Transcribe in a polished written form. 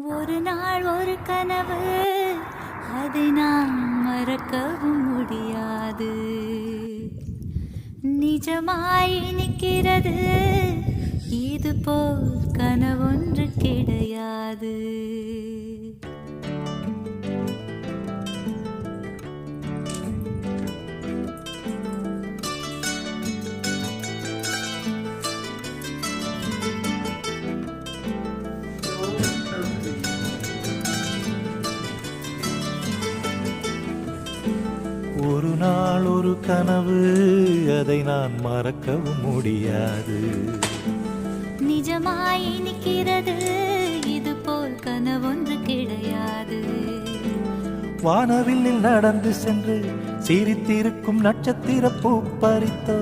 ஒரு நாள் ஒரு கனவு, அதை நான் மறக்கவும் முடியாது. நிஜமாய் நிற்கிறது, இது போல் கனவொன்று கிடையாது. ஒரு நாள் ஒரு கனவு, அதை நான் மறக்கவும் முடியாது. நிஜமாய் நிற்கிறது, இது போல் கனவொன்று கிடையாது. வானவில்லில் நடந்து சென்று சிரித்திருக்கும் நட்சத்திர பூ பறித்தோ